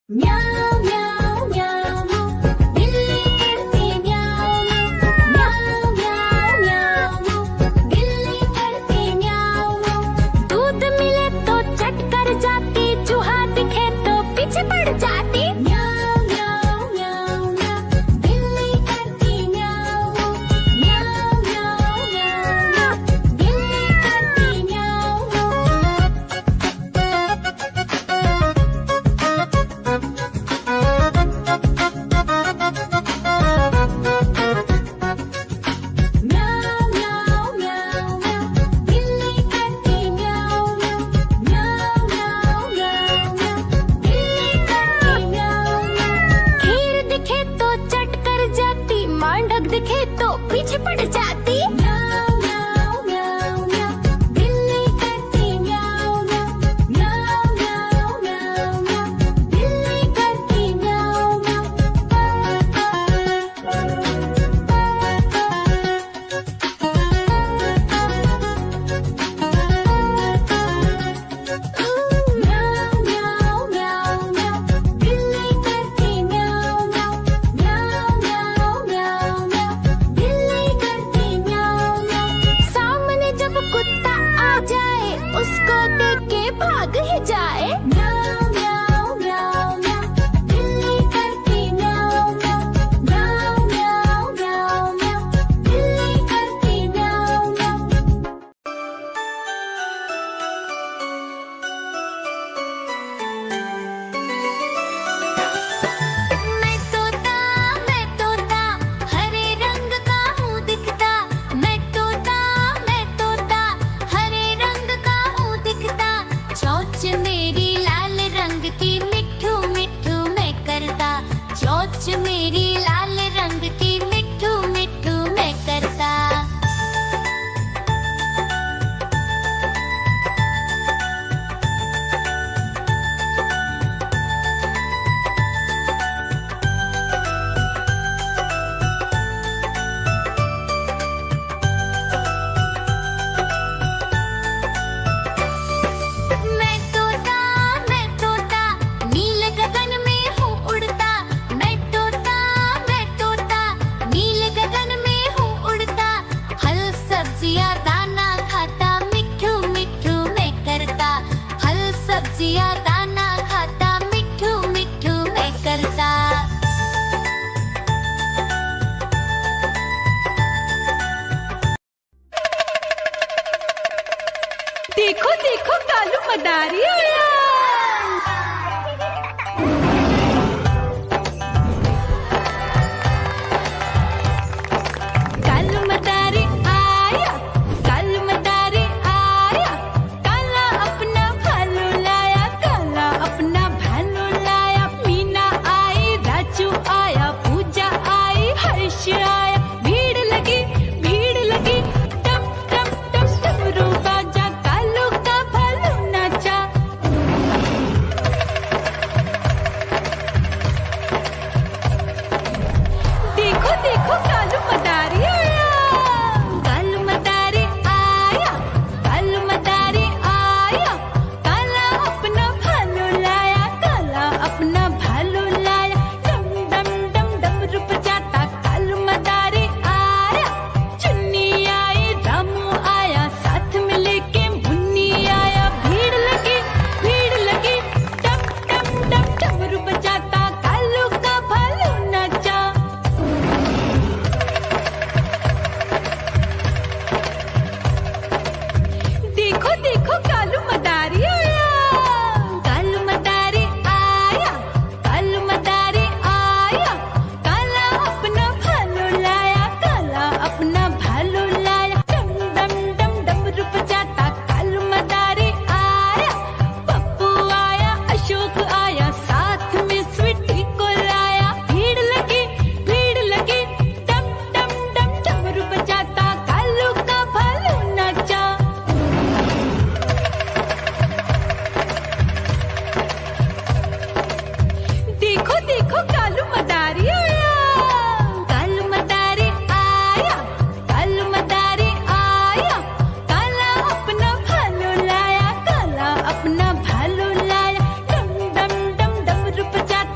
म्याऊं म्याऊं म्याऊं बिल्ली करती म्याऊं म्याऊं म्याऊं म्याऊं बिल्ली करती म्याऊं। दूध मिले तो चट कर जाती, चूहा दिखे तो पीछे पड़ जाती। म्याऊं म्याऊं म्याऊं म्याऊं बिल्ली करती म्याऊं म्याऊं म्याऊं म्याऊं बिल्ली करती म्याऊं। म्याऊं म्याऊं म्याऊं म्याऊं बिल्ली करती म्याऊं म्याऊं म्याऊं म्याऊं म्याऊं बिल्ली करती म्याऊं। खीर दिखे तो चट कर जाती, मांडक दिखे तो पीछे पड़ जाती। म्याऊं म्याऊं म्याऊं म्याऊं बिल्ली करती म्याऊं म्याऊं म्याऊं म्याऊं म्याऊं बिल्ली करती म्याऊं म्याऊं म्याऊं म्याऊं म्याऊं बिल्ली करती म्याऊं म्याऊं म्याऊं म्याऊं म्याऊं बिल्ली करती म्याऊं। सामने जब कुत्ता आ जाए, उसको देख के भाग ही जाए। म्याऊं म्याऊं म्याऊं म्याऊं बिल्ली करती म्याऊं म्याऊं म्याऊं म्याऊं म्याऊं बिल्ली करती म्याऊं म्याऊं। मैं तोता हरे रंग का हूँ दिखता। मैं तोता हरे रंग का हूँ दिखता। चोंच मेरी लाल रंग की, मिट्ठू मिट्ठू मैं करता। चोंच मेरी लाल रंग की, मिट्ठू मिट्ठू मैं करता। मैं तोता नील गगन में हूँ उड़ता। मैं तोता नील गगन में हूँ उड़ता। फल सब्जियाँ दाना खाता, मिट्ठू मिट्ठू मैं करता। फल सब्जियाँ दाना खाता, मिट्ठू मिट्ठू मैं करता। देखो देखो कालू मदारी आया। कालू मदारी आया, कालू मदारी आया। काला अपना भालू लाया, काला अपना भालू लाया। मीना आई, राजू आया, पूजा आई, हर्ष आया। भीड़ लगी टम टम टम डमरू बाजा। कालू का भालू नाचा। देखो देखो कालू मदारी आया। कालू मदारी आया, कालू मदारी आया। काला अपना भालू लाया, काला अपना भालू लाया। डम डम डम डमरू बजाता कालू मदारी आया। चुन्नी आई, रामू आया, साथ में लेके मुन्नी आया। भीड़ लगी टम टम टम डमरू बजाता कालू का भालू नाचा। देखो देखो कालू मदारी आया। कालू मदारी आया, कालू मदारी आया। काला अपना भालू लाया, काला अपना भालू लाया। डम डम डम डमरू बजाता कालू मदारी आया। पप्पू आया, अशोक आया, साथ में स्वीटी को लाया। भीड़ लगी टम टम डम डमरू बजाता कालू का भालू नाचा। देखो देखो कालू मदारी आया। कालू मदारी आया, कालू मदारी आया। काला अपना भालू लाया, काला अपना भालू लाया। डम डम डम डमरू बजाता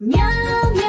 म्याऊ